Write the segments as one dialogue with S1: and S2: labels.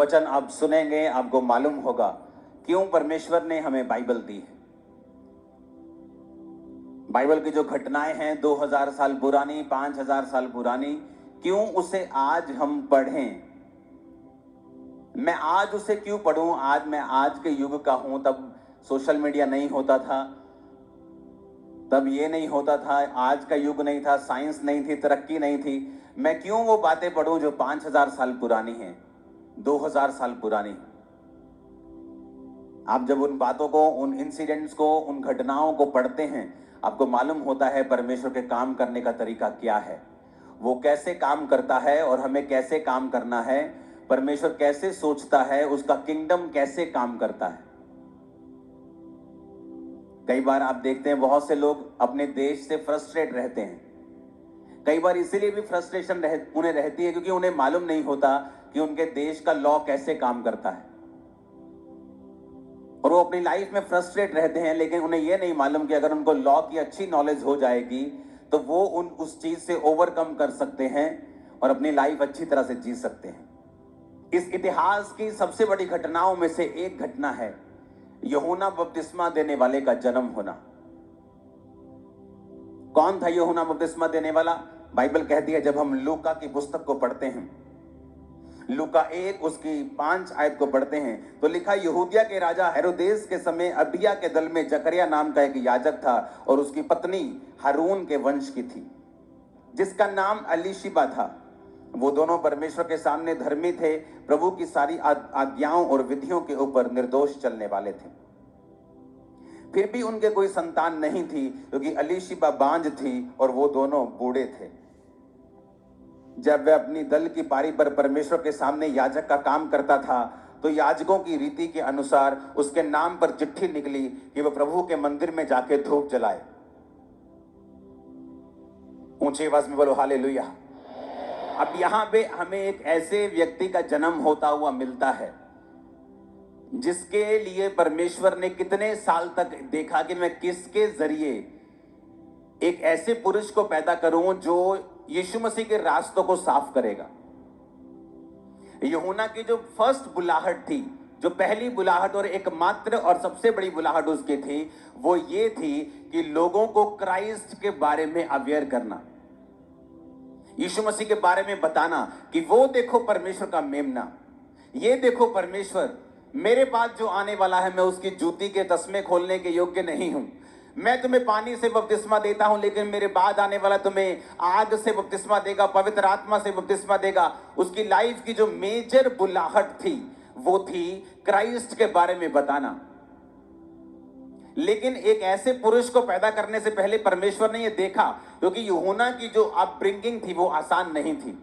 S1: वचन आप सुनेंगे, आपको मालूम होगा क्यों परमेश्वर ने हमें बाइबल दी है। बाइबल की जो घटनाएं हैं 2000 साल पुरानी, 5000 साल पुरानी, क्यों उसे आज हम पढ़ें। मैं आज उसे क्यों पढ़ूं। आज मैं आज के युग का हूं। तब सोशल मीडिया नहीं होता था, तब ये नहीं होता था, आज का युग नहीं था, साइंस नहीं थी, तरक्की नहीं थी। मैं क्यों वो बातें पढ़ूं जो 5000 साल पुरानी हैं, 2000 साल पुरानी। आप जब उन बातों को, उन इंसिडेंट्स को, उन घटनाओं को पढ़ते हैं, आपको मालूम होता है परमेश्वर के काम करने का तरीका क्या है, वो कैसे काम करता है और हमें कैसे काम करना है, परमेश्वर कैसे सोचता है, उसका किंगडम कैसे काम करता है। कई बार आप देखते हैं बहुत से लोग अपने देश से फ्रस्ट्रेट रहते हैं। कई बार इसीलिए भी फ्रस्ट्रेशन उन्हें रहती है क्योंकि उन्हें मालूम नहीं होता कि उनके देश का लॉ कैसे काम करता है, और वो अपनी लाइफ में फ्रस्ट्रेट रहते हैं। लेकिन उन्हें यह नहीं मालूम कि अगर उनको लॉ की अच्छी नॉलेज हो जाएगी तो वो उस चीज से ओवरकम कर सकते हैं और अपनी लाइफ अच्छी तरह से जी सकते हैं। इस इतिहास की सबसे बड़ी घटनाओं में से एक घटना है यूहन्ना बपतिस्मा देने वाले का जन्म होना। कौन था यूहन्ना बपतिस्मा देने वाला? बाइबल कहती है, जब हम लूका की पुस्तक को पढ़ते हैं, लूका 1 उसकी 5 आयत को पढ़ते हैं, तो लिखा, यहूदिया के राजा हेरोदेस के समय अबिया के दल में जकरिया नाम का एक याजक था और उसकी पत्नी हारून के वंश की थी, जिसका नाम एलीशिबा था। वो दोनों परमेश्वर के सामने धर्मी थे, प्रभु की सारी आज्ञाओं और विधियों के ऊपर निर्दोष चलने वाले थे। फिर भी उनके कोई संतान नहीं थी क्योंकि एलीशिबा बांझ थी और वो दोनों बूढ़े थे। जब वह अपनी दल की पारी पर परमेश्वर के सामने याजक का काम करता था तो याजकों की रीति के अनुसार उसके नाम पर चिट्ठी निकली कि वह प्रभु के मंदिर में जाके धूप जलाए। ऊंची आवाज में बोलो हालेलुया। अब यहां पे हमें एक ऐसे व्यक्ति का जन्म होता हुआ मिलता है जिसके लिए परमेश्वर ने कितने साल तक देखा कि मैं किसके जरिए एक ऐसे पुरुष को पैदा करूं जो यीशु मसीह के रास्तों को साफ करेगा। यूहन्ना की जो फर्स्ट बुलाहट थी, जो पहली बुलाहट और एकमात्र और सबसे बड़ी बुलाहट उसकी थी, वो ये थी कि लोगों को क्राइस्ट के बारे में अवेयर करना, यीशु मसीह के बारे में बताना कि वो देखो परमेश्वर का मेमना, ये देखो परमेश्वर, मेरे पास जो आने वाला है मैं उसकी जूती के तस्मे खोलने के योग्य नहीं हूं। मैं तुम्हें पानी से बपतिस्मा देता हूं, लेकिन मेरे बाद आने वाला तुम्हें आग से बपतिस्मा देगा, पवित्र आत्मा से बपतिस्मा देगा। उसकी लाइफ की जो मेजर बुलाहट थी वो थी क्राइस्ट के बारे में बताना। लेकिन एक ऐसे पुरुष को पैदा करने से पहले परमेश्वर ने यह देखा, क्योंकि यूहन्ना की जो अपब्रिंगिंग थी वो आसान नहीं थी।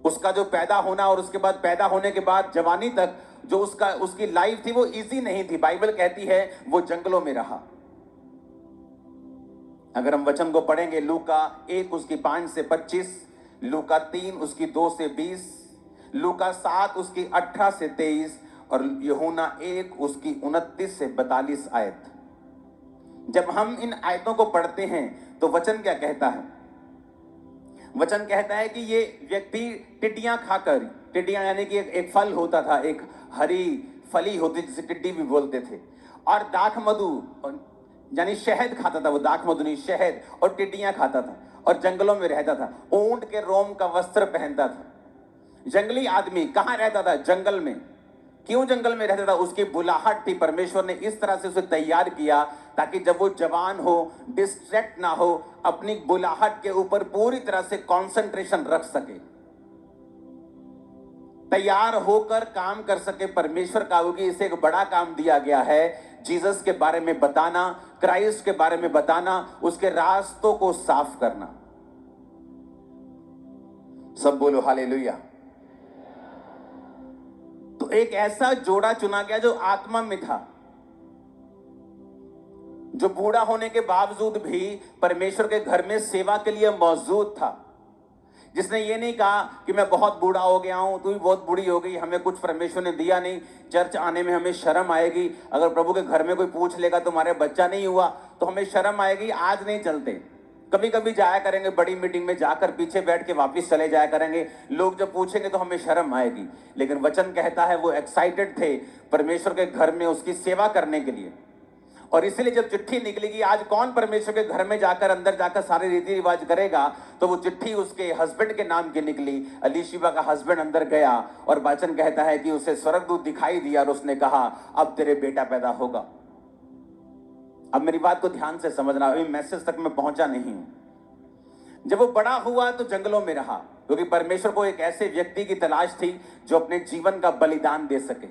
S1: उसका जो पैदा होना और उसके बाद पैदा होने के बाद जवानी तक जो उसकी लाइफ थी वो इजी नहीं थी। बाइबल कहती है वो जंगलों में रहा। अगर हम वचन को पढ़ेंगे, लूका 1 उसकी 5 से 25, लूका 3 उसकी 2 से 20, लूका 7 उसकी 18 से 23 और यूहन्ना 1 उसकी 29 से 42 आयत। जब हम इन आयतों को पढ़ते हैं तो वचन क्या कहता है? वचन कहता है कि ये व्यक्ति टिड्डियां खाकर, टिड्डियां यानी कि एक फल होता था, एक हरी फली होती जिसे टिड्डी भी बोलते थे, और दाख मधु यानी शहद खाता था। वो दाख मधु नहीं, शहद और टिड्डियां खाता था और जंगलों में रहता था। ऊंट के रोम का वस्त्र पहनता था। जंगली आदमी कहां रहता था? जंगल में। क्यों जंगल में रहता था? उसकी बुलाहट थी। परमेश्वर ने इस तरह से उसे तैयार किया ताकि जब वो जवान हो, डिस्ट्रैक्ट ना हो, अपनी बुलाहट के ऊपर पूरी तरह से कंसंट्रेशन रख सके, तैयार होकर काम कर सके परमेश्वर का। क्योंकि इसे एक बड़ा काम दिया गया है, जीसस के बारे में बताना, क्राइस्ट के बारे में बताना, उसके रास्तों को साफ करना। सब बोलो हालेलुया। तो एक ऐसा जोड़ा चुना गया जो आत्मा में था, जो बूढ़ा होने के बावजूद भी परमेश्वर के घर में सेवा के लिए मौजूद था, जिसने ये नहीं कहा कि मैं बहुत बूढ़ा हो गया हूं, तू भी बहुत बूढ़ी हो गई, हमें कुछ परमेश्वर ने दिया नहीं, चर्च आने में हमें शर्म आएगी, अगर प्रभु के घर में कोई पूछ लेगा तुम्हारे बच्चा नहीं हुआ तो हमें शर्म आएगी, आज नहीं चलते। कभी कभी जाया करेंगे बड़ी मीटिंग में, जाकर पीछे बैठ के वापस चले जाया करेंगे। लोग जब पूछेंगे तो हमें शर्म आएगी, लेकिन वचन कहता है वो एक्साइटेड थे परमेश्वर के घर में उसकी सेवा करने के लिए। और इसलिए जब चिट्ठी निकलेगी, आज कौन परमेश्वर के घर में जाकर अंदर जाकर सारे रीति रिवाज करेगा, तो वो चिट्ठी उसके हस्बैंड के नाम की निकली। अलीशिबा का हस्बैंड अंदर गया और वचन कहता है कि उसे स्वर्गदूत दिखाई दिया और उसने कहा अब तेरे बेटा पैदा होगा। अब मेरी बात को ध्यान से समझना, अभी मैसेज तक मैं पहुंचा नहीं हूं। जब वो बड़ा हुआ तो जंगलों में रहा, क्योंकि परमेश्वर को एक ऐसे व्यक्ति की तलाश थी जो अपने जीवन का बलिदान दे सके।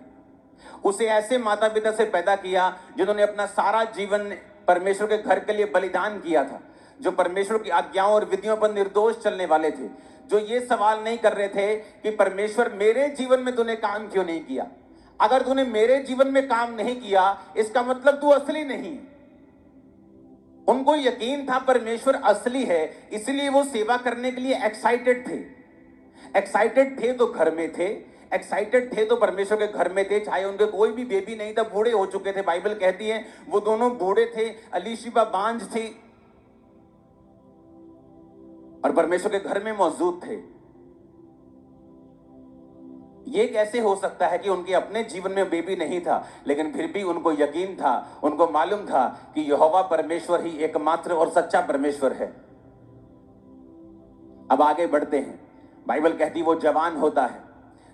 S1: उसे ऐसे माता पिता से पैदा किया जिन्होंने अपना सारा जीवन परमेश्वर के घर के लिए बलिदान किया था, जो परमेश्वर की आज्ञाओं और विधियों पर निर्दोष चलने वाले थे, जो ये सवाल नहीं कर रहे थे कि परमेश्वर मेरे जीवन में तूने काम क्यों नहीं किया। अगर तूने मेरे जीवन में काम नहीं किया इसका मतलब तू असली नहीं। उनको यकीन था परमेश्वर असली है, इसलिए वो सेवा करने के लिए एक्साइटेड थे। एक्साइटेड थे तो घर में थे, एक्साइटेड थे तो परमेश्वर के घर में थे। चाहे उनके कोई भी बेबी नहीं था, बूढ़े हो चुके थे, बाइबल कहती है वो दोनों बूढ़े थे, अलीशिबा बांझ थी और परमेश्वर के घर में मौजूद थे। ये कैसे हो सकता है कि उनके अपने जीवन में बेबी नहीं था, लेकिन फिर भी उनको यकीन था, उनको मालूम था कि यहोवा परमेश्वर ही एकमात्र और सच्चा परमेश्वर है। अब आगे बढ़ते हैं। बाइबल कहती वो जवान होता है,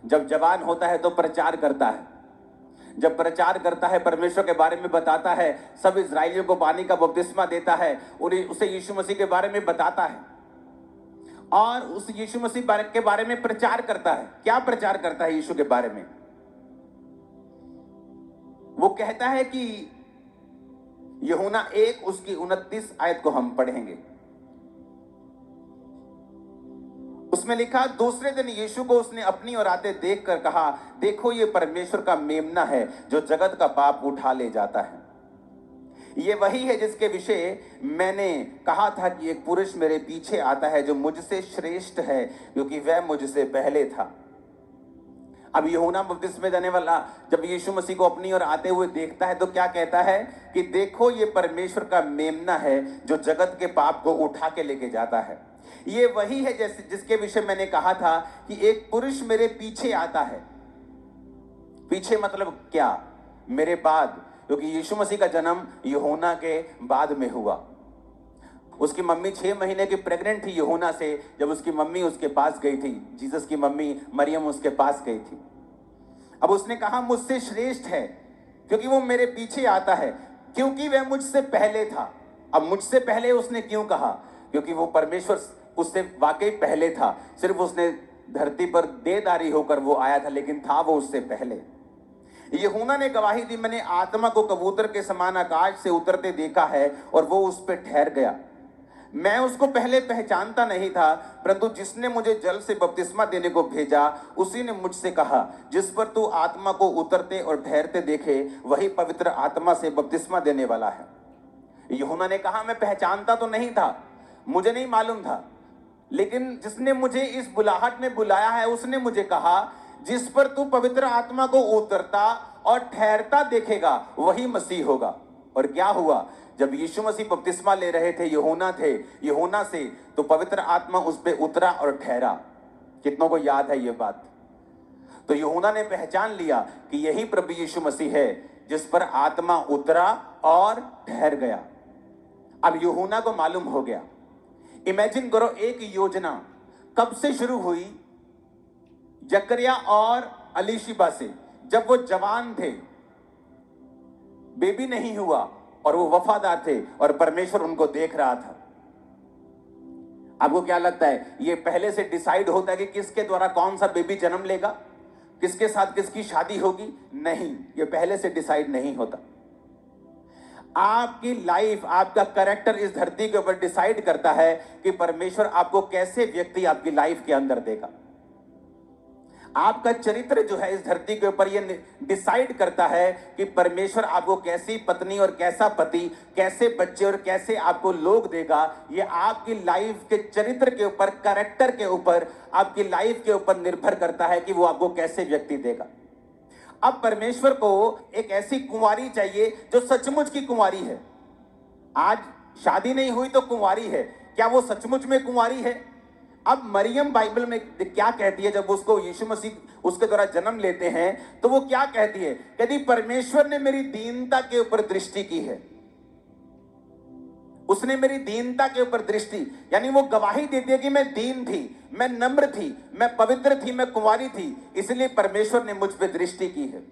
S1: जब जवान होता है तो प्रचार करता है। जब प्रचार करता है, परमेश्वर के बारे में बताता है, सब इस्राएलियों को पानी का बपतिस्मा देता है, उसे यीशु मसीह के बारे में बताता है और उस यीशु मसीह के बारे में प्रचार करता है। क्या प्रचार करता है यीशु के बारे में? वो कहता है कि यूहन्ना 1 उसकी 29 आयत को हम पढ़ेंगे। उसमें लिखा, दूसरे दिन यीशु को उसने अपनी ओर आते देखकर कहा, देखो ये परमेश्वर का मेमना है जो जगत का पाप उठा ले जाता है। ये वही है जिसके विषय मैंने कहा था कि एक पुरुष मेरे पीछे आता है जो मुझसे श्रेष्ठ है, क्योंकि वह मुझसे पहले था। अब यूहन्ना बपतिस्मा देने वाला जब यीशु मसीह को अपनी ओर आते हुए देखता है तो क्या कहता है कि देखो ये परमेश्वर का मेमना है जो जगत के पाप को उठा के लेके जाता है। ये वही है जैसे जिसके विषय मैंने कहा था कि एक पुरुष मेरे पीछे आता है। पीछे मतलब क्या? मेरे बाद, क्योंकि यीशु मसीह का जन्म यूहन्ना के बाद में हुआ। उसकी मम्मी 6 महीने की प्रेग्नेंट थी यूहन्ना से, जब उसकी मम्मी उसके पास गई थी। जीसस की मम्मी मरियम उसके पास गई थी। अब उसने कहा मुझसे श्रेष्ठ है क्योंकि वो मेरे पीछे आता है, क्योंकि वह मुझसे पहले था। अब मुझसे पहले उसने क्यों कहा? क्योंकि वो परमेश्वर उससे वाकई पहले था, सिर्फ उसने धरती पर देहधारी होकर वो आया था, लेकिन था वो उससे पहले। यूहन्ना ने गवाही दी, मैंने आत्मा को कबूतर के समान आकाश से उतरते देखा है और वो उस पर ठहर गया। मैं उसको पहले पहचानता नहीं था, परंतु जिसने मुझे जल से बपतिस्मा देने को भेजा उसी ने मुझसे कहा, जिस पर तू आत्मा को उतरते और ठहरते देखे वही पवित्र आत्मा से बपतिस्मा देने वाला है। यूहन्ना ने कहा मैं पहचानता तो नहीं था, मुझे नहीं मालूम था, लेकिन जिसने मुझे इस बुलाहट में बुलाया है उसने मुझे कहा, जिस पर तू पवित्र आत्मा को उतरता और ठहरता देखेगा वही मसीह होगा। और क्या हुआ? जब यीशु मसीह बपतिस्मा ले रहे थे यूहन्ना से, तो पवित्र आत्मा उस पे उतरा और ठहरा। कितनों को याद है ये बात? तो यूहन्ना ने पहचान लिया कि यही प्रभु यीशु मसीह है जिस पर आत्मा उतरा और ठहर गया। अब यूहन्ना को मालूम हो गया। इमेजिन करो, एक योजना कब से शुरू हुई? जकरिया और अलीशिबा से, जब वो जवान थे, बेबी नहीं हुआ और वो वफादार थे और परमेश्वर उनको देख रहा था। आपको क्या लगता है ये पहले से डिसाइड होता है कि किसके द्वारा कौन सा बेबी जन्म लेगा, किसके साथ किसकी शादी होगी? नहीं, ये पहले से डिसाइड नहीं होता। आपकी लाइफ, आपका कैरेक्टर इस धरती के ऊपर डिसाइड करता है कि परमेश्वर आपको कैसे व्यक्ति आपकी लाइफ के अंदर देगा। आपका चरित्र जो है इस धरती के ऊपर ये डिसाइड करता है कि परमेश्वर आपको कैसी पत्नी और कैसा पति, कैसे बच्चे और कैसे आपको लोग देगा। ये आपकी लाइफ के चरित्र के ऊपर, कैरेक्टर के ऊपर, आपकी लाइफ के ऊपर निर्भर करता है कि वो आपको कैसे व्यक्ति देगा। अब परमेश्वर को एक ऐसी कुंवारी चाहिए जो सचमुच की कुंवारी है। आज शादी नहीं हुई तो कुंवारी है, क्या वो सचमुच में कुंवारी है? अब मरियम बाइबल में क्या कहती है, जब उसको यीशु मसीह उसके द्वारा जन्म लेते हैं तो वो क्या कहती है? कहती परमेश्वर ने मेरी दीनता के ऊपर दृष्टि की है, उसने मेरी दीनता के ऊपर दृष्टि, यानी वो गवाही देती है कि मैं दीन थी, मैं नम्र थी, मैं पवित्र थी, मैं कुंवारी थी, इसलिए परमेश्वर ने मुझ पर दृष्टि की है।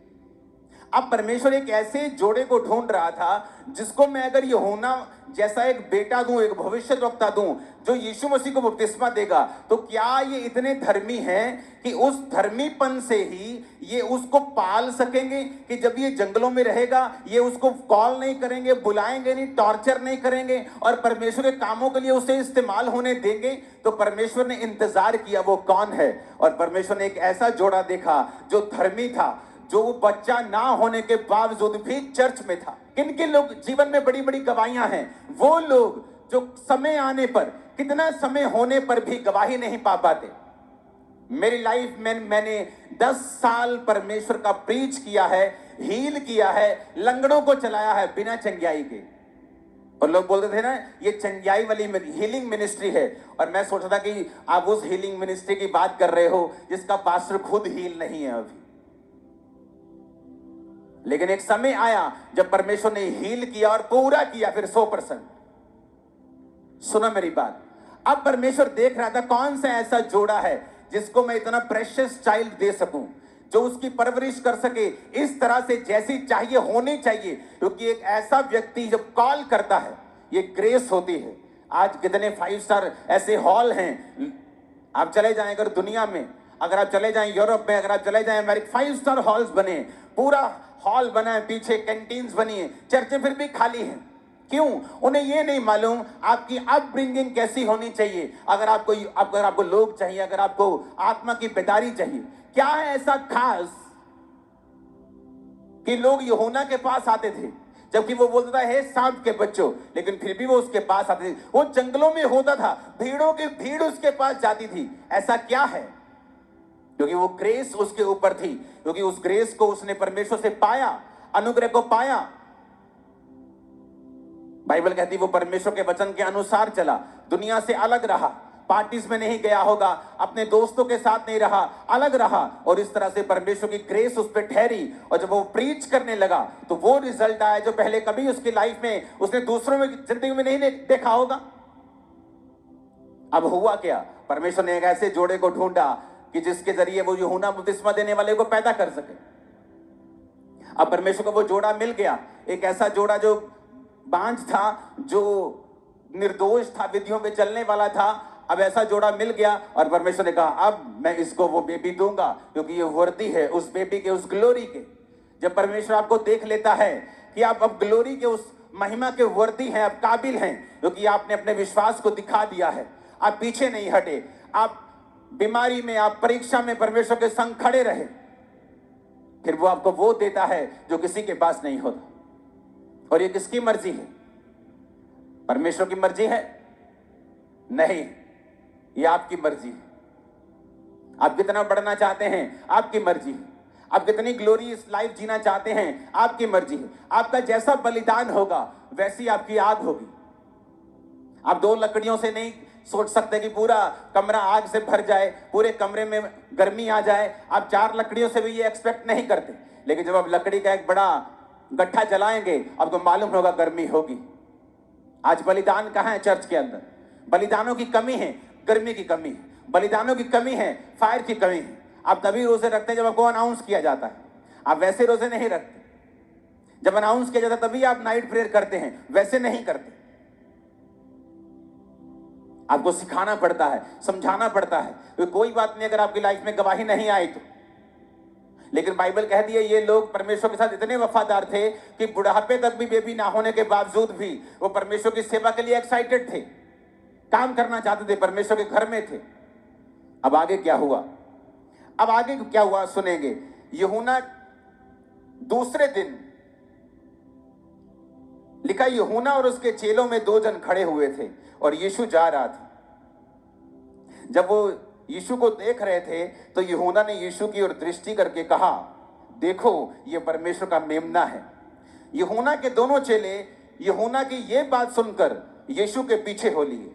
S1: अब परमेश्वर एक ऐसे जोड़े को ढूंढ रहा था जिसको मैं अगर यूहन्ना जैसा एक बेटा दूं, एक भविष्यद्वक्ता दूं जो यीशु मसीह को बपतिस्मा देगा, तो क्या ये इतने धर्मी हैं कि उस धर्मीपन से ही ये उसको पाल सकेंगे कि जब ये जंगलों में रहेगा ये उसको कॉल नहीं करेंगे, बुलाएंगे नहीं, टॉर्चर नहीं करेंगे और परमेश्वर के कामों के लिए उसे इस्तेमाल होने देंगे? तो परमेश्वर ने इंतजार किया वो कौन है, और परमेश्वर ने एक ऐसा जोड़ा देखा जो धर्मी था, जो बच्चा ना होने के बावजूद भी चर्च में था। किन किन लोग जीवन में बड़ी बड़ी गवाहियां हैं? वो लोग जो समय आने पर, कितना समय होने पर भी गवाही नहीं पा पाते। मेरी लाइफ में मैंने 10 साल परमेश्वर का प्रीच किया है, हील किया है, लंगड़ों को चलाया है बिना चंगियाई के। और लोग बोलते थे ना ये चंगियाई वाली हीलिंग मिनिस्ट्री है, और मैं सोचता था कि आप उस हीलिंग मिनिस्ट्री की बात कर रहे हो जिसका पास्टर खुद हील नहीं है अभी। लेकिन एक समय आया जब परमेश्वर ने हील किया और पूरा किया, फिर 100%। सुना मेरी बात। अब परमेश्वर देख रहा था कौन सा ऐसा जोड़ा है जिसको मैं इतना प्रेशियस चाइल्ड दे सकूं, जो उसकी परवरिश कर सके इस तरह से जैसी चाहिए होनी चाहिए। क्योंकि एक ऐसा व्यक्ति जब कॉल करता है, ये ग्रेस होती है। आज कितने 5 स्टार ऐसे हॉल हैं, आप चले जाएं अगर दुनिया में, अगर आप चले जाएं यूरोप में, अगर आप चले जाएं अमेरिका, 5 स्टार हॉल्स बने, पूरा हॉल बना है, पीछे कैंटीन्स बनी है, चर्चें फिर भी खाली हैं। क्यों? उन्हें ये नहीं मालूम आपकी अपब्रिंगिंग कैसी होनी चाहिए। अगर आपको लोग चाहिए, अगर आपको आत्मा की बेदारी चाहिए, क्या है ऐसा खास कि लोग यूहन्ना के पास आते थे जबकि वो बोलता था हे सांप के बच्चों, लेकिन फिर भी वो उसके पास आते थे। वो जंगलों में होता था, भीड़ों की भीड़ उसके पास जाती थी। ऐसा क्या है? क्योंकि वो ग्रेस उसके ऊपर थी, क्योंकि उस ग्रेस को उसने परमेश्वर से पाया, अनुग्रह को पाया। बाइबल कहती वो परमेश्वर के वचन के अनुसार चला, दुनिया से अलग रहा, पार्टीज में नहीं गया होगा, अपने दोस्तों के साथ नहीं रहा, अलग रहा, और इस तरह से परमेश्वर की ग्रेस उस पर ठहरी। और जब वो प्रीच करने लगा तो वो रिजल्ट आया जो पहले कभी उसकी लाइफ में उसने दूसरों में जिंदगी में नहीं देखा होगा। अब हुआ क्या? परमेश्वर ने एक ऐसे जोड़े को ढूंढा कि जिसके जरिए वो यूहन्ना बपतिस्मा देने वाले को पैदा कर सके। अब परमेश्वर को वो जोड़ा मिल गया, एक ऐसा जोड़ा जो बांझ था, जो निर्दोष था, विधियों पे चलने वाला था। अब ऐसा जोड़ा मिल गया और परमेश्वर ने कहा अब मैं इसको वो बेबी दूंगा, क्योंकि ये वर्दी है उस बेबी के, उस ग्लोरी के। जब परमेश्वर आपको देख लेता है कि आप अब ग्लोरी के, उस महिमा के वर्दी हैं, आप काबिल हैं, क्योंकि आपने अपने विश्वास को दिखा दिया है, आप पीछे नहीं हटे, आप बीमारी में, आप परीक्षा में परमेश्वर के संग खड़े रहे, फिर वो आपको वो देता है जो किसी के पास नहीं होता। और ये किसकी मर्जी है? परमेश्वर की मर्जी है? नहीं, ये आपकी मर्जी है। आप कितना बढ़ना चाहते हैं, आपकी मर्जी है। आप कितनी ग्लोरियस लाइफ जीना चाहते हैं, आपकी मर्जी है। आपका जैसा बलिदान होगा वैसी आपकी आग होगी। आप 2 लकड़ियों से नहीं सोच सकते कि पूरा कमरा आग से भर जाए, पूरे कमरे में गर्मी आ जाए। आप 4 लकड़ियों से भी ये एक्सपेक्ट नहीं करते, लेकिन जब आप लकड़ी का एक बड़ा गट्ठा जलाएंगे आपको मालूम होगा गर्मी होगी। आज बलिदान कहाँ है? चर्च के अंदर बलिदानों की कमी है, गर्मी की कमी है, बलिदानों की कमी है, फायर की कमी है। आप तभी रोजे रखते हैं जब आपको अनाउंस किया जाता है, आप वैसे रोजे नहीं रखते। जब अनाउंस किया जाता है तभी आप नाइट प्रेयर करते हैं, वैसे नहीं करते। आपको सिखाना पड़ता है, समझाना पड़ता है। कोई बात नहीं अगर आपकी लाइफ में गवाही नहीं आई तो, लेकिन बाइबल कहती है ये लोग परमेश्वर के साथ इतने वफादार थे कि बुढ़ापे तक भी बेबी ना होने के बावजूद भी वो परमेश्वर की सेवा के लिए एक्साइटेड थे, काम करना चाहते थे, परमेश्वर के घर में थे। अब आगे क्या हुआ? अब आगे क्या हुआ सुनेंगे। यूहन्ना दूसरे दिन, लिखा यूहन्ना और उसके चेलों में 2 जन खड़े हुए थे और यीशु जा रहा था। जब वो यीशु को देख रहे थे तो यूहन्ना ने यीशु की ओर दृष्टि करके कहा देखो ये परमेश्वर का मेमना है। यूहन्ना के दोनों चेले यूहन्ना की ये बात सुनकर यीशु के पीछे हो लिए।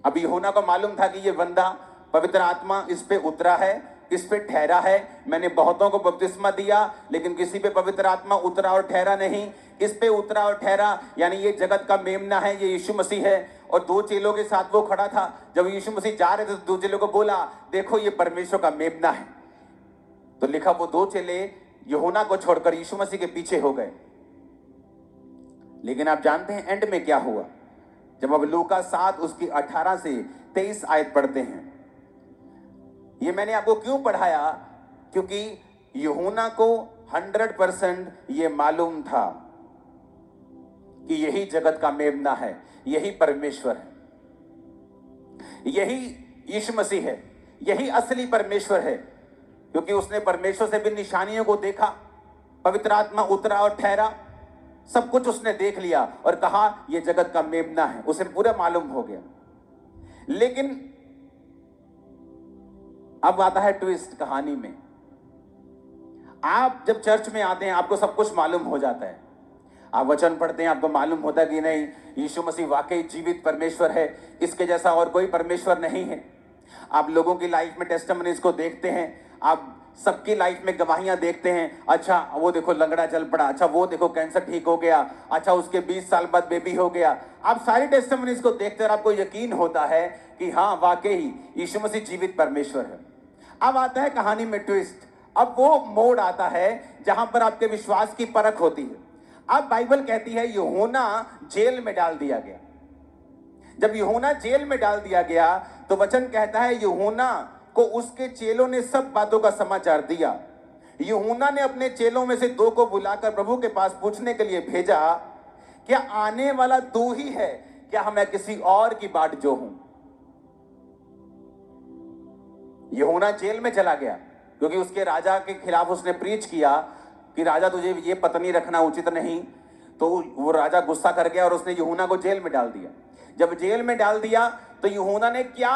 S1: अब यूहन्ना को मालूम था कि ये बंदा पवित्र आत्मा इस पे उतरा है, इस पे ठहरा है। मैंने बहुतों को बपतिस्मा दिया लेकिन किसी पे पवित्र आत्मा उतरा और ठहरा नहीं। इस पे उतरा और ठहरा, यानी ये जगत का मेमना है, ये यीशु मसीह है। और दो चेलों के साथ वो खड़ा था। जब यीशु मसीह जा रहे थे तो दो चेलों को बोला, देखो ये परमेश्वर का मेमना है। तो लिखा वो दो चेले यूहन्ना को छोड़कर यीशु मसीह के पीछे हो गए। लेकिन आप जानते हैं एंड में क्या हुआ? जब अब लूका 7 उसकी 18 से 23 आयत पढ़ते हैं। ये मैंने आपको क्यों पढ़ाया? क्योंकि यूहन्ना को 100% ये मालूम था कि यही जगत का मेमना है, यही परमेश्वर है, यही यीशु मसीह है, यही असली परमेश्वर है। क्योंकि उसने परमेश्वर से भी निशानियों को देखा, पवित्र आत्मा उतरा और ठहरा, सब कुछ उसने देख लिया और कहा यह जगत का मेमना है। उसे पूरा मालूम हो गया। लेकिन अब आता है ट्विस्ट कहानी में। आप जब चर्च में आते हैं आपको सब कुछ मालूम हो जाता है। आप वचन पढ़ते हैं, आपको मालूम होता है कि नहीं, यीशु मसीह वाकई जीवित परमेश्वर है, इसके जैसा और कोई परमेश्वर नहीं है। आप लोगों की लाइफ में टेस्टिमनीज को देखते हैं, आप सबकी लाइफ में गवाहियां देखते हैं। अच्छा वो देखो लंगड़ा चल पड़ा, अच्छा वो देखो कैंसर ठीक हो गया, अच्छा उसके 20 साल बाद बेबी हो गया। आप सारी टेस्टिमनीज को देखते हैं और आपको यकीन होता है कि हाँ वाकई यीशु मसीह जीवित परमेश्वर है। अब आता है कहानी में ट्विस्ट। अब वो मोड़ आता है जहां पर आपके विश्वास की परख होती है। अब बाइबल कहती है यूहन्ना जेल में डाल दिया गया। जब यूहन्ना जेल में डाल दिया गया तो वचन कहता है यूहन्ना को उसके चेलों ने सब बातों का समाचार दिया। यूहन्ना ने अपने चेलों में से 2 को बुलाकर प्रभु के पास पूछने के लिए भेजा, क्या आने वाला तू ही है, क्या मैं किसी और की बाट जो हूं? यूहन्ना जेल में चला गया क्योंकि उसके राजा के खिलाफ उसने प्रीच किया कि राजा तुझे ये पत्नी रखना उचित नहीं। तो वो राजा गुस्सा कर गया और उसने यूहन्ना को जेल में डाल दिया। जब जेल में डाल दिया तो यूहन्ना ने क्या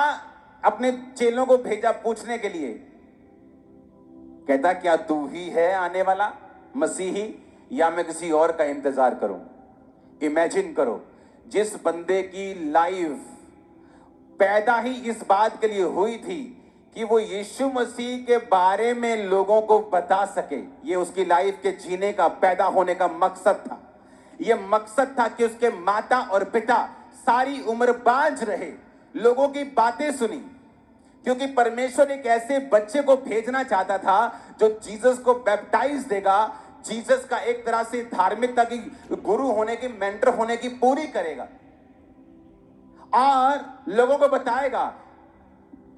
S1: अपने चेलों को भेजा पूछने के लिए, कहता क्या तू ही है आने वाला मसीही या मैं किसी और का इंतजार करूं? इमेजिन करो, जिस बंदे की लाइफ पैदा ही इस बात के लिए हुई थी कि वो यीशु मसीह के बारे में लोगों को बता सके, ये उसकी लाइफ के जीने का, पैदा होने का मकसद था। ये मकसद था कि उसके माता और पिता सारी उम्र बांझ रहे, लोगों की बातें सुनी, क्योंकि परमेश्वर एक ऐसे बच्चे को भेजना चाहता था जो जीसस को बैप्टाइज देगा, जीसस का एक तरह से धार्मिकता की गुरु होने की, मेंटर होने की पूरी करेगा और लोगों को बताएगा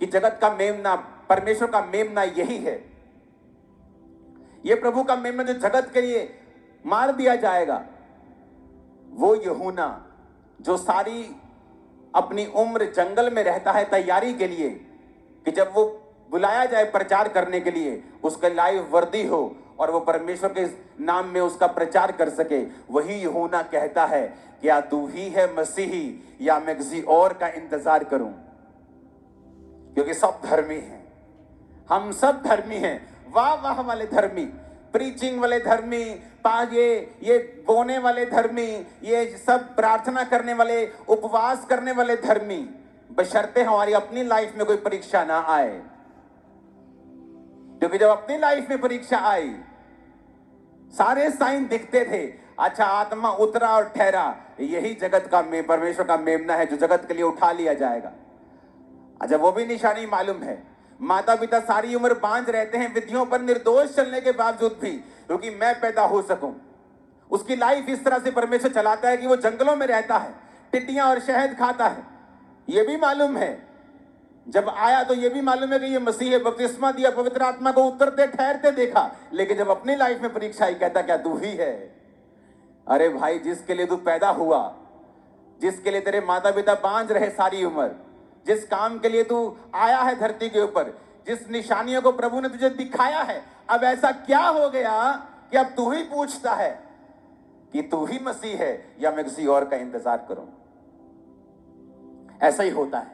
S1: कि जगत का मेमना, परमेश्वर का मेमना यही है। यह प्रभु का मेमना जो जगत के लिए मार दिया जाएगा, वो यूहन्ना जो सारी अपनी उम्र जंगल में रहता है तैयारी के लिए कि जब वो बुलाया जाए प्रचार करने के लिए उसका लाइफ वर्दी हो और वो परमेश्वर के नाम में उसका प्रचार कर सके, वही यूहन्ना कहता है क्या तू ही है मसीही या मैं किसी और का इंतजार करूं? क्योंकि सब धर्मी हैं, हम सब धर्मी हैं। वाह वाह वाले धर्मी, प्रीचिंग वाले धर्मी, ये बोने वाले धर्मी, ये सब प्रार्थना करने वाले, उपवास करने वाले धर्मी, बशर्ते हमारी अपनी लाइफ में कोई परीक्षा ना आए। क्योंकि जब अपनी लाइफ में परीक्षा आई, सारे साइन दिखते थे, अच्छा आत्मा उतरा और ठहरा, यही जगत का परमेश्वर का मेमना है जो जगत के लिए उठा लिया जाएगा। अच्छा वो भी निशानी मालूम है, माता पिता सारी उम्र बांझ रहते हैं विधियों पर निर्दोष चलने के बावजूद भी, क्योंकि मैं पैदा हो सकूं। उसकी लाइफ इस तरह से परमेश्वर चलाता है कि वो जंगलों में रहता है, टिड्डियां और शहद खाता है। ये भी मालूम है, जब आया तो ये भी मालूम है कि ये मसीह है, बपतिस्मा दिया, पवित्र आत्मा को उतरते ठहरते देखा, लेकिन जब अपनी लाइफ में परीक्षा आई कहता क्या तू ही है? अरे भाई, जिसके लिए तू पैदा हुआ, जिसके लिए तेरे माता पिता बांझ रहे सारी उम्र, जिस काम के लिए तू आया है धरती के ऊपर, जिस निशानियों को प्रभु ने तुझे दिखाया है, अब ऐसा क्या हो गया कि अब तू ही पूछता है कि तू ही मसीह है या मैं किसी और का इंतजार करूं? ऐसा ही होता है,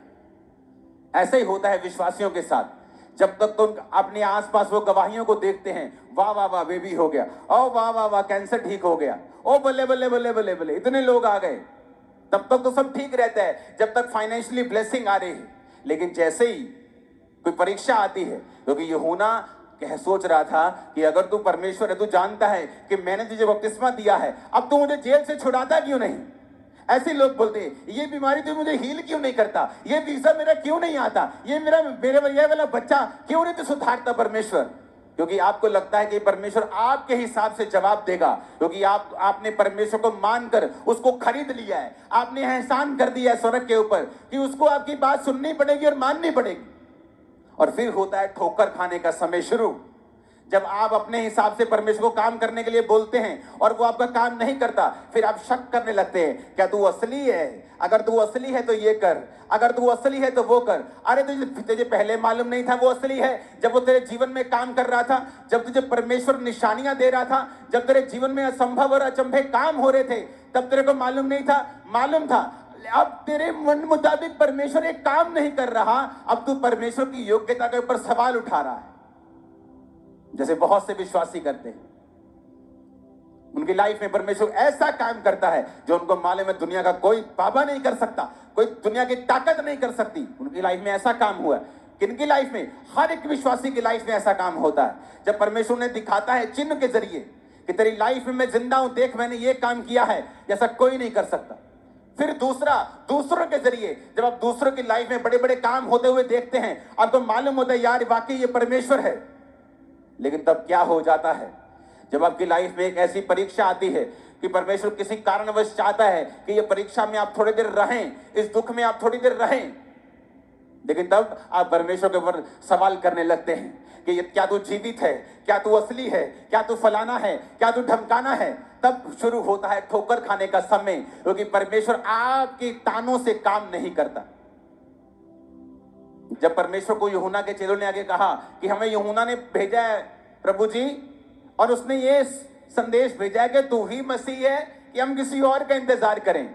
S1: ऐसा ही होता है विश्वासियों के साथ। जब तक तो अपने आसपास वो गवाहियों को देखते हैं, वाह वाह वाह बेबी हो गया, ओ वाह वाह वाह कैंसर ठीक हो गया, ओ बल्ले बल्ले बल्ले बल्ले बल्ले, इतने लोग आ गए, तब तक तो सब ठीक रहता है, जब तक फाइनेंशियली ब्लेसिंग आ रही है। लेकिन जैसे ही कोई परीक्षा आती है, क्योंकि यूहन्ना कह सोच रहा था कि अगर तू परमेश्वर है, तू जानता है कि मैंने तुझे बपतिस्मा दिया है, अब तू मुझे जेल से छुड़ाता क्यों नहीं? ऐसे लोग बोलते हैं, ये बीमारी तू मुझे हील क्यों नहीं करता, ये वीजा मेरा क्यों नहीं आता, ये मेरे वाला बच्चा क्यों नहीं तू सुधारता परमेश्वर? क्योंकि आपको लगता है कि परमेश्वर आपके हिसाब से जवाब देगा, क्योंकि आपने परमेश्वर को मानकर उसको खरीद लिया है, आपने एहसान कर दिया है स्वर्ग के ऊपर कि उसको आपकी बात सुननी पड़ेगी और माननी पड़ेगी। और फिर होता है ठोकर खाने का समय शुरू, जब आप अपने हिसाब से परमेश्वर को काम करने के लिए बोलते हैं और वो आपका काम नहीं करता, फिर आप शक करने लगते हैं, क्या तू असली है? अगर तू असली है तो ये कर, अगर तू असली है तो वो कर। अरे तुझे पहले मालूम नहीं था वो असली है? जब वो तेरे जीवन में काम कर रहा था, जब तुझे परमेश्वर निशानियां दे रहा था, जब तेरे जीवन में असंभव और अचंभे काम हो रहे थे, तब तेरे को मालूम नहीं था? मालूम था। अब तेरे मन मुताबिक परमेश्वर एक काम नहीं कर रहा, अब तू परमेश्वर की योग्यता के ऊपर सवाल उठा रहा है। जैसे बहुत से विश्वासी करते हैं, उनकी लाइफ में परमेश्वर ऐसा काम करता है जो उनको मालूम है दुनिया का कोई बाबा नहीं कर सकता, कोई दुनिया की ताकत नहीं कर सकती। उनकी लाइफ में ऐसा काम हुआ है। किनकी लाइफ में? हर एक विश्वासी की लाइफ में ऐसा काम होता है, जब परमेश्वर ने दिखाता है चिन्ह के जरिए कि तेरी लाइफ में मैं जिंदा हूं, देख मैंने ये काम किया है जैसा कोई नहीं कर सकता। फिर दूसरों के जरिए जब आप दूसरों की लाइफ में बड़े बड़े काम होते हुए देखते हैं, आपको मालूम होता है यार वाकई ये परमेश्वर है। लेकिन तब क्या हो जाता है, जब आपकी लाइफ में एक ऐसी परीक्षा आती है कि परमेश्वर किसी कारणवश चाहता है कि ये परीक्षा में आप थोड़ी देर रहें, इस दुख में आप थोड़ी देर रहें, लेकिन तब आप परमेश्वर के ऊपर सवाल करने लगते हैं कि क्या तू जीवित है, क्या तू असली है, क्या तू फलाना है, क्या तू ढमकाना है। तब शुरू होता है ठोकर खाने का समय, क्योंकि परमेश्वर आपके तानों से काम नहीं करता। जब परमेश्वर को यूहन्ना के चेलों ने आगे कहा कि हमें यूहन्ना ने भेजा है प्रभु जी, और उसने ये संदेश भेजा है कि तू ही मसीह है कि हम किसी और का इंतजार करें।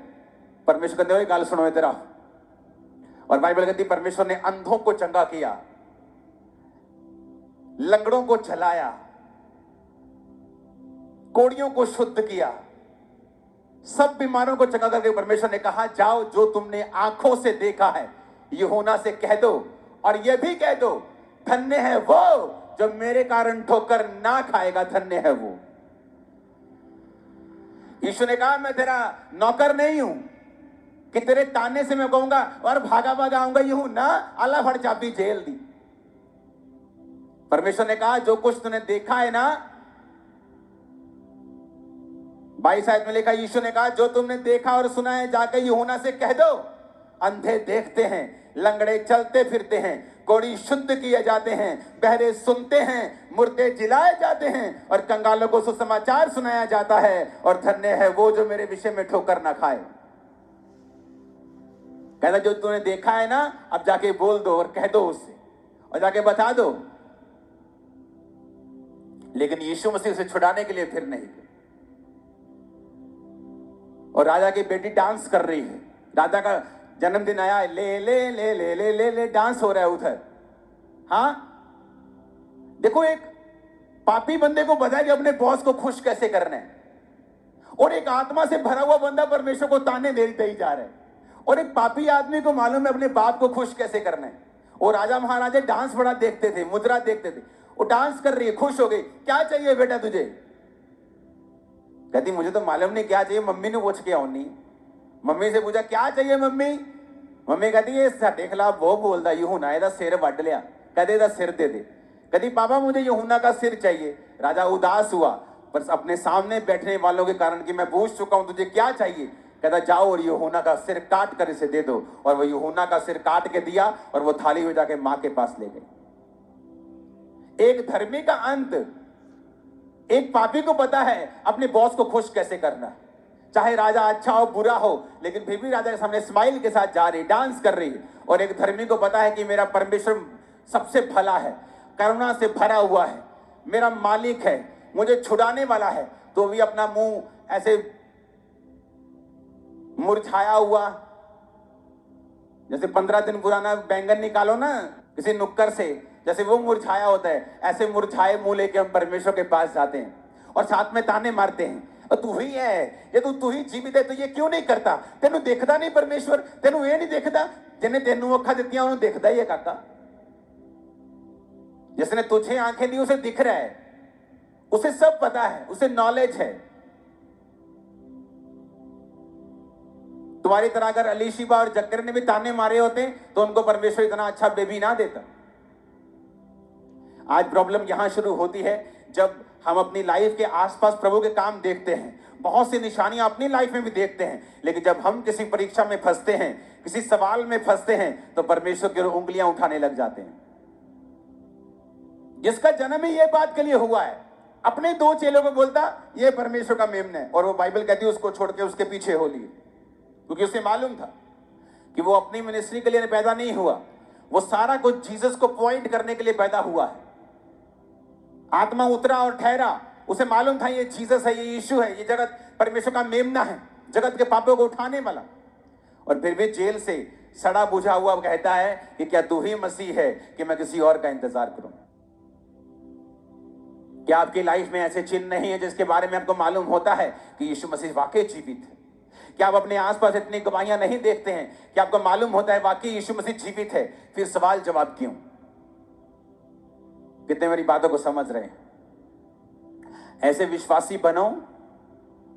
S1: परमेश्वर कहते हुए गाल सुनो तेरा। और बाइबल कहती परमेश्वर ने अंधों को चंगा किया, लंगड़ों को चलाया, कोड़ियों को शुद्ध किया, सब बीमारों को चंगा करके परमेश्वर ने कहा जाओ जो तुमने आंखों से देखा है यूहन्ना से कह दो, और यह भी कह दो धन्य है वो जो मेरे कारण ठोकर ना खाएगा, धन्य है वो। यीशु ने कहा मैं तेरा नौकर नहीं हूं कि तेरे ताने से मैं कहूंगा और भागा भागा आऊंगा। यूहन्ना अल्लाह फड़ चाबी जेल दी। परमेश्वर ने कहा जो कुछ तूने देखा है ना, 22 आयत में लिखा, यीशु ने कहा जो तुमने देखा और सुना है जाकर यूहन्ना से कह दो। अंधे देखते हैं, लंगड़े चलते फिरते हैं, कोढ़ी शुद्ध किए जाते हैं, बहरे सुनते हैं, मुर्दे जिलाए जाते हैं, और कंगालों को सुसमाचार सुनाया जाता है, और धन्य है वो जो मेरे विषय में ठोकर ना खाए। कहता जो तूने देखा है ना, अब जाके बोल दो और कह दो उससे, और जाके बता दो। लेकिन यीशु मसीह उसे छुड़ाने के लिए फिर नहीं। और राजा की बेटी डांस कर रही है, राजा का जन्मदिन आया, ले ले ले ले ले ले ले डांस हो रहा है उधर। हाँ देखो, एक पापी बंदे को पता है कि अपने बॉस को खुश कैसे करना है, और एक आत्मा से भरा हुआ बंदा परमेश्वर को ताने देते ही जा रहा है, और एक पापी आदमी को मालूम है अपने बाप को खुश कैसे करना है। और राजा महाराजा डांस बड़ा देखते थे, मुद्रा देखते थे। वो डांस कर रही है, खुश हो गई। क्या चाहिए बेटा तुझे? कहती मुझे तो मालूम नहीं क्या चाहिए, मम्मी ने पूछ के आओ नहीं। मम्मी से पूछा क्या चाहिए मम्मी? मम्मी कहती है साडे खिलाफ वो बोलता यूहन्ना एदा सिर वड लिया, कहते एदा सिर दे दे। कहती पापा मुझे यूहन्ना का सिर चाहिए। राजा उदास हुआ, पर अपने सामने बैठने वालों के कारण कि मैं पूछ चुका हूं तुझे क्या चाहिए, कहता जाओ और यूहन्ना का सिर काट कर इसे दे दो। और वो यूहन्ना का सिर काट के दिया, और वो थाली में जाके मां के पास ले गई। एक धर्मी का अंत, एक पापी को पता है अपने बॉस को खुश कैसे करना है, चाहे राजा अच्छा हो बुरा हो, लेकिन फिर भी राजा के सामने स्माइल के साथ जा रही, डांस कर रही है। और एक धर्मी को पता है कि मेरा परमेश्वर सबसे भला है, करुणा से भरा हुआ है, मेरा मालिक है, मुझे छुड़ाने वाला है, तो भी अपना मुंह ऐसे मुरझाया हुआ, जैसे 15 दिन पुराना बैंगन निकालो ना किसी नुक्कर से, जैसे वो मुरझाया होता है, ऐसे मुरझाए मुंह लेके हम परमेश्वर के पास जाते हैं और साथ में ताने मारते हैं। और तू ही है, ये तू ही जीवित है, तो ये क्यों नहीं करता? तेनू देखदा नहीं परमेश्वर? तेनू ये नहीं देखदा? जिन्हें तेनू अखा दित्तियां उन्हें देखदा ही है काका। जिसने तुझे आंखें दी उसे दिख रहा है, उसे सब पता है, उसे नॉलेज है। तुम्हारी तरह अगर अली शिबा और जक्कर ने भी ताने मारे होते तो उनको परमेश्वर इतना अच्छा बेबी ना देता। आज प्रॉब्लम यहां शुरू होती है जब हम अपनी लाइफ के आसपास प्रभु के काम देखते हैं, बहुत सी निशानियां अपनी लाइफ में भी देखते हैं, लेकिन जब हम किसी परीक्षा में फंसते हैं, किसी सवाल में फंसते हैं, तो परमेश्वर की ओर उंगलियां उठाने लग जाते हैं। जिसका जन्म ही ये बात के लिए हुआ है, अपने दो चेलों को बोलता ये परमेश्वर का मेमना है, और वो बाइबल कहती है उसको छोड़ के उसके पीछे हो लिए, क्योंकि उसे मालूम था कि वो अपनी मिनिस्ट्री के लिए पैदा नहीं हुआ, वो सारा कुछ जीसस को पॉइंट करने के लिए पैदा हुआ है। आत्मा उतरा और ठहरा, उसे मालूम था ये जीसस है, ये यीशु है, ये जगत परमेश्वर का मेमना है, जगत के पापों को उठाने वाला। और फिर भी जेल से सड़ा बुझा हुआ कहता है कि क्या तू ही मसीह है कि मैं किसी और का इंतजार करूं? क्या आपकी लाइफ में ऐसे चिन्ह नहीं है जिसके बारे में आपको मालूम होता है कि यीशु मसीह वाकई जीवित है? क्या आप अपने आसपास इतनी गवाहियां नहीं देखते हैं कि आपको मालूम होता है वाकई यीशु मसीह जीवित है? फिर सवाल जवाब क्यों? कितने मेरी बातों को समझ रहे हैं? ऐसे विश्वासी बनो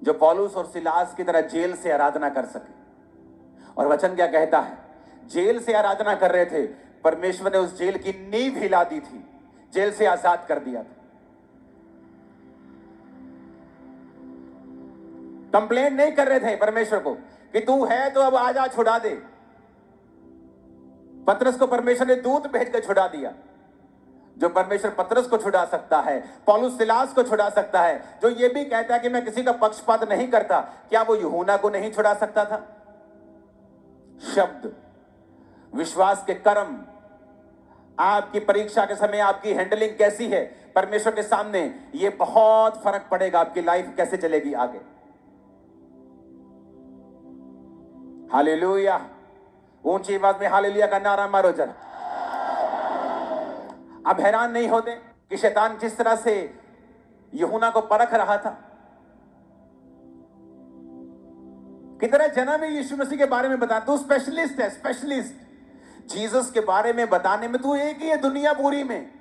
S1: जो पौलुस और सिलास की तरह जेल से आराधना कर सके। और वचन क्या कहता है? जेल से आराधना कर रहे थे, परमेश्वर ने उस जेल की नींव हिला दी थी, जेल से आजाद कर दिया था। कंप्लेन नहीं कर रहे थे परमेश्वर को कि तू है तो अब आजा छुड़ा दे। पतरस को परमेश्वर ने दूत भेज कर छुड़ा दिया। जो परमेश्वर पतरस को छुड़ा सकता है, पौलुस सिलास को छुड़ा सकता है, जो ये भी कहता है कि मैं किसी का पक्षपात नहीं करता, क्या वो यूहन्ना को नहीं छुड़ा सकता था? शब्द, विश्वास के कर्म, आपकी परीक्षा के समय आपकी हैंडलिंग कैसी है परमेश्वर के सामने, ये बहुत फर्क पड़ेगा आपकी लाइफ कैसे चलेगी आगे। हालेलुया! ऊंची आवाज में हालेलुया का नारा मारो जरा। अब हैरान नहीं होते कि शैतान जिस तरह से यूहन्ना को परख रहा था, कितना जन्म है यीशु मसीह के बारे में बता, तू स्पेशलिस्ट है, स्पेशलिस्ट जीसस के बारे में बताने में तू एक ही है दुनिया पूरी में।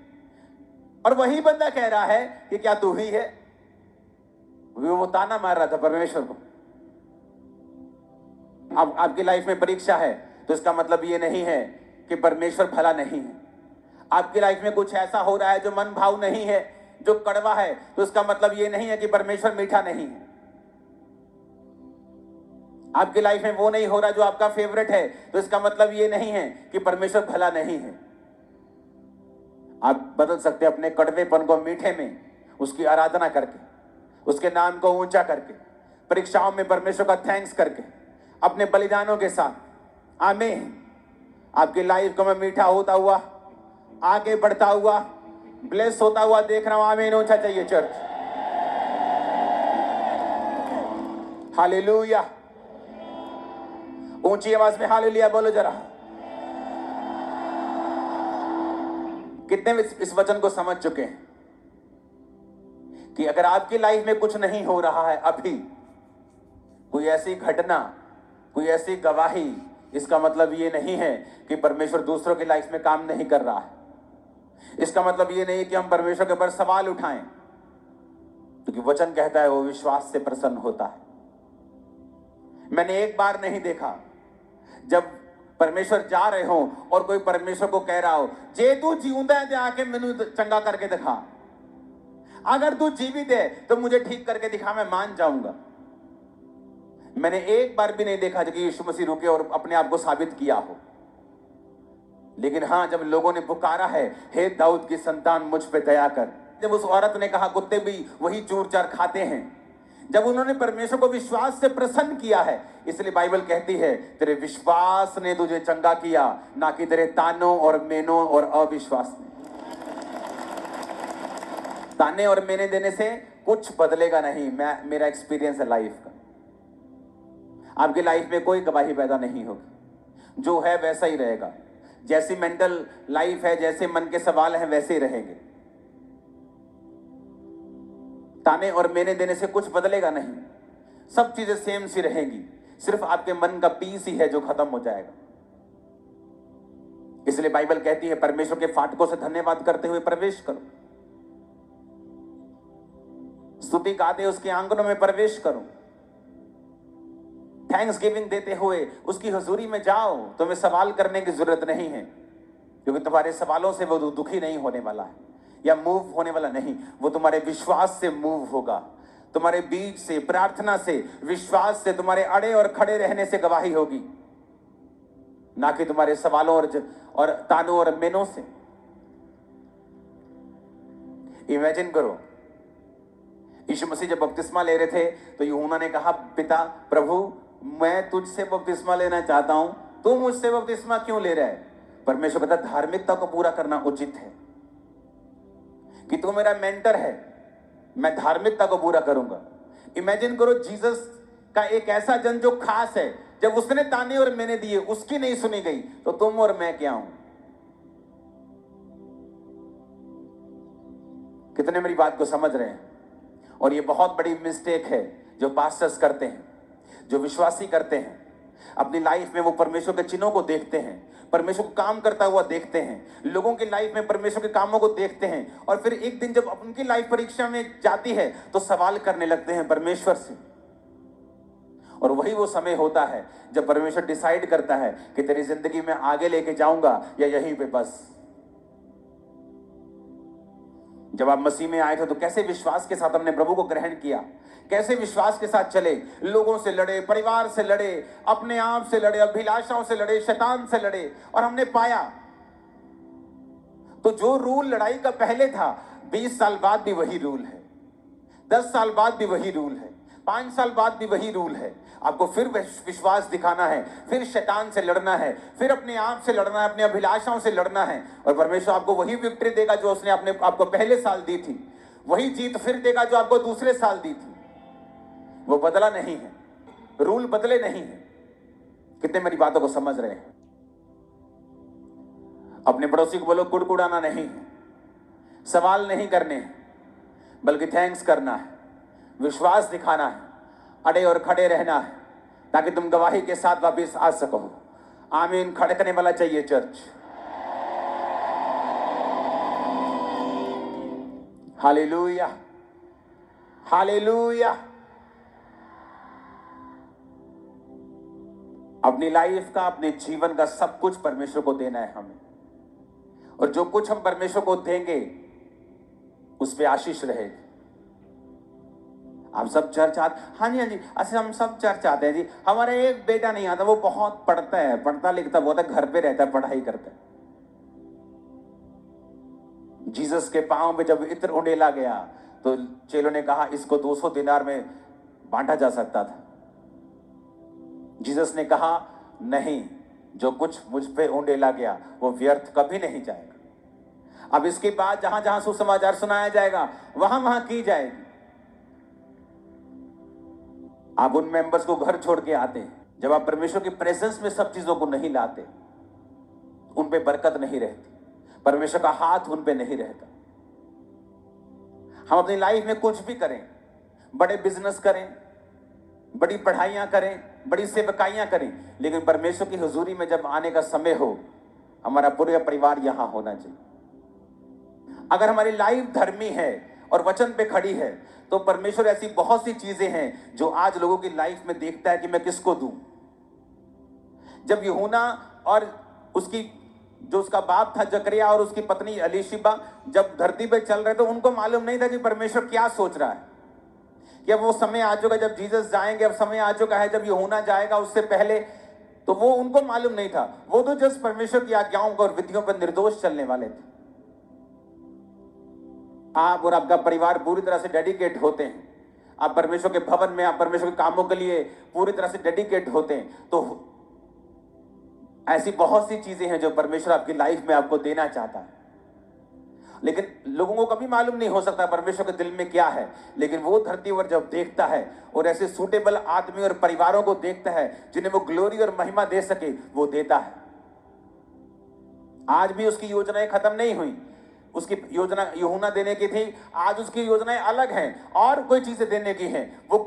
S1: और वही बंदा कह रहा है कि क्या तू ही है? वो ताना मार रहा था परमेश्वर को। अब आपकी लाइफ में परीक्षा है तो इसका मतलब ये नहीं है कि परमेश्वर भला नहीं है। आपकी लाइफ में कुछ ऐसा हो रहा है जो मन भाव नहीं है, जो कड़वा है, तो इसका मतलब ये नहीं है कि परमेश्वर मीठा नहीं है। आपकी लाइफ में वो नहीं हो रहा जो आपका फेवरेट है, तो इसका मतलब ये नहीं है कि परमेश्वर भला नहीं है। आप बदल सकते हैं अपने कड़वेपन को मीठे में, उसकी आराधना करके, उसके नाम को ऊंचा करके, परीक्षाओं में परमेश्वर का थैंक्स करके, अपने बलिदानों के साथ। आमीन। आपकी लाइफ को मैं मीठा होता हुआ, आगे बढ़ता हुआ, ब्लेस होता हुआ देख रहा हूं। आमीन ऊंचा चाहिए चर्च। हालेलुया! ऊंची आवाज में हालेलुया बोलो जरा। कितने इस वचन को समझ चुके हैं कि अगर आपकी लाइफ में कुछ नहीं हो रहा है अभी, कोई ऐसी घटना, कोई ऐसी गवाही, इसका मतलब ये नहीं है कि परमेश्वर दूसरों की लाइफ में काम नहीं कर रहा है। इसका मतलब ये नहीं कि हम परमेश्वर के ऊपर सवाल उठाएं, क्योंकि वचन कहता है वो विश्वास से प्रसन्न होता है। मैंने एक बार नहीं देखा जब परमेश्वर जा रहे हो और कोई परमेश्वर को कह रहा हो, जे तू जीवंदा है आके मैनू चंगा करके दिखा, अगर तू जीवित है तो मुझे ठीक करके दिखा, मैं मान जाऊंगा। मैंने एक बार भी नहीं देखा कि यीशु मसीह रुके और अपने आप को साबित किया हो। लेकिन हां, जब लोगों ने पुकारा है, हे दाऊद की संतान मुझ पे दया कर, जब उस औरत ने कहा कुत्ते भी वही चूर चार खाते हैं, जब उन्होंने परमेश्वर को विश्वास से प्रसन्न किया है, इसलिए बाइबल कहती है तेरे विश्वास ने तुझे चंगा किया, ना कि तेरे तानों और मेनों और अविश्वास ने। ताने और मेने देने से कुछ बदलेगा नहीं। मेरा एक्सपीरियंस है लाइफ का। आपकी लाइफ में कोई गवाही पैदा नहीं होगी, जो है वैसा ही रहेगा। जैसी मेंटल लाइफ है, जैसे मन के सवाल हैं, वैसे ही रहेंगे। ताने और मेने देने से कुछ बदलेगा नहीं, सब चीजें सेम सी रहेंगी, सिर्फ आपके मन का पीस ही है जो खत्म हो जाएगा। इसलिए बाइबल कहती है परमेश्वर के फाटकों से धन्यवाद करते हुए प्रवेश करो, स्तुति गाते उसके आंगनों में प्रवेश करो, थैंक्स गिविंग देते हुए उसकी हुजूरी में जाओ। तुम्हें सवाल करने की जरूरत नहीं है, क्योंकि तुम्हारे सवालों से वो दुखी नहीं होने वाला है या मूव होने वाला नहीं, वो तुम्हारे विश्वास से मूव होगा, तुम्हारे बीच से, प्रार्थना से, विश्वास से, तुम्हारे अड़े और खड़े रहने से गवाही होगी, ना कि तुम्हारे सवालों और तानों और मेनों से। इमेजिन करो, यीशु मसीह जब बपतिस्मा ले रहे थे तो यूहन्ना ने कहा, पिता प्रभु मैं तुझसे बपतिस्मा लेना चाहता हूं, तू मुझसे बपतिस्मा क्यों ले रहा है? परमेश्वर कहता धार्मिकता को पूरा करना उचित है कि तू मेरा मेंटर है, मैं धार्मिकता को पूरा करूंगा। इमेजिन करो जीसस का एक ऐसा जन जो खास है, जब उसने ताने और मैंने दिए उसकी नहीं सुनी गई, तो तुम और मैं क्या हूं? कितने मेरी बात को समझ रहे हैं? और ये बहुत बड़ी मिस्टेक है जो पास्टर्स करते हैं, जो विश्वासी करते हैं। अपनी लाइफ में वो परमेश्वर के चिन्हों को देखते हैं, परमेश्वर को काम करता हुआ देखते हैं, लोगों की लाइफ में परमेश्वर के कामों को देखते हैं, और फिर एक दिन जब उनकी लाइफ परीक्षा में जाती है तो सवाल करने लगते हैं परमेश्वर से। और वही वो समय होता है जब परमेश्वर डिसाइड करता है कि तेरी जिंदगी में आगे लेके जाऊंगा या यहीं पे बस। जब आप मसीह में आए थे तो कैसे विश्वास के साथ हमने प्रभु को ग्रहण किया, कैसे विश्वास के साथ चले, लोगों से लड़े, परिवार से लड़े, अपने आप से लड़े, अभिलाषाओं से लड़े, शैतान से लड़े, और हमने पाया। तो जो रूल लड़ाई का पहले था, 20 साल बाद भी वही रूल है, 10 साल बाद भी वही रूल है, 5 साल बाद भी वही रूल है। आपको फिर विश्वास दिखाना है, फिर शैतान से लड़ना है, फिर अपने आप से लड़ना है, अपनी अभिलाषाओं से लड़ना है, और परमेश्वर आपको वही विक्ट्री देगा जो उसने आपको पहले साल दी थी, वही जीत फिर देगा जो आपको दूसरे साल दी थी। वो बदला नहीं है, रूल बदले नहीं है। कितने मेरी बातों को समझ रहे हैं? अपने पड़ोसी को बोलो कुड़कुड़ाना नहीं है, सवाल नहीं करने हैं, बल्कि थैंक्स करना है, विश्वास दिखाना है, अड़े और खड़े रहना है, ताकि तुम गवाही के साथ वापस आ सको। आमीन खड़कने वाला चाहिए चर्च। Hallelujah, hallelujah. अपनी लाइफ का, अपने जीवन का सब कुछ परमेश्वर को देना है हमें, और जो कुछ हम परमेश्वर को देंगे उस पे आशीष रहेगी। आप सब चर्च आते? हाँ जी, हाँ जी, ऐसे हम सब चर्च आते हैं जी। हमारा एक बेटा नहीं आता, वो बहुत पढ़ता है, पढ़ता लिखता बहुत है, घर पे रहता है, पढ़ाई करता है। जीसस के पांव पे जब इत्र उंडेला गया तो चेलों ने कहा इसको 200 दिनार में बांटा जा सकता था। जीसस ने कहा नहीं, जो कुछ मुझ पे उंडेला गया वो व्यर्थ कभी नहीं जाएगा। अब इसके बाद जहां जहां सुसमाचार सुनाया जाएगा वहां वहां की जाएगी। आप उन मेंबर्स को घर छोड़ के आते हैं, जब आप परमेश्वर की प्रेजेंस में सब चीजों को नहीं लाते, उन पे बरकत नहीं रहती, परमेश्वर का हाथ उन पे नहीं रहता। हम अपनी लाइफ में कुछ भी करें, बड़े बिजनेस करें, बड़ी पढ़ाइयां करें, बड़ी सेवकाइयां करें, लेकिन परमेश्वर की हुजूरी में जब आने का समय हो, हमारा पूरा परिवार यहां होना चाहिए। अगर हमारी लाइफ धर्मी है और वचन पे खड़ी है, तो परमेश्वर ऐसी बहुत सी चीजें हैं जो आज लोगों की लाइफ में देखता है कि मैं किसको दूं। जब यूहन्ना और उसका बाप था जकरिया और उसकी पत्नी एलीशिबा जब धरती पे चल रहे, तो उनको मालूम नहीं था कि परमेश्वर क्या सोच रहा है, कि अब वो समय आ चुका जब जीसस जाएंगे, अब समय आ चुका है जब यूहन्ना जाएगा, उससे पहले तो वो उनको मालूम नहीं था। वो तो जस्ट परमेश्वर की आज्ञाओं और विधियों पर निर्दोष चलने वाले थे। आप और आपका परिवार पूरी तरह से डेडिकेट होते हैं, आप परमेश्वर के भवन में, आप परमेश्वर के कामों के लिए पूरी तरह से डेडिकेट होते हैं, तो ऐसी बहुत सी चीजें हैं जो परमेश्वर आपकी लाइफ में आपको देना चाहता है। लेकिन लोगों को कभी मालूम नहीं हो सकता परमेश्वर के दिल में क्या है, लेकिन वो धरती पर जब देखता है और ऐसे सूटेबल आदमी और परिवारों को देखता है जिन्हें वो ग्लोरी और महिमा दे सके, वो देता है। आज भी उसकी योजनाएं खत्म नहीं हुई, उसकी योजना यूहन्ना देने की थी, आज उसकी योजनाएं अलग हैं और कोई चीजें देने की हैं। वो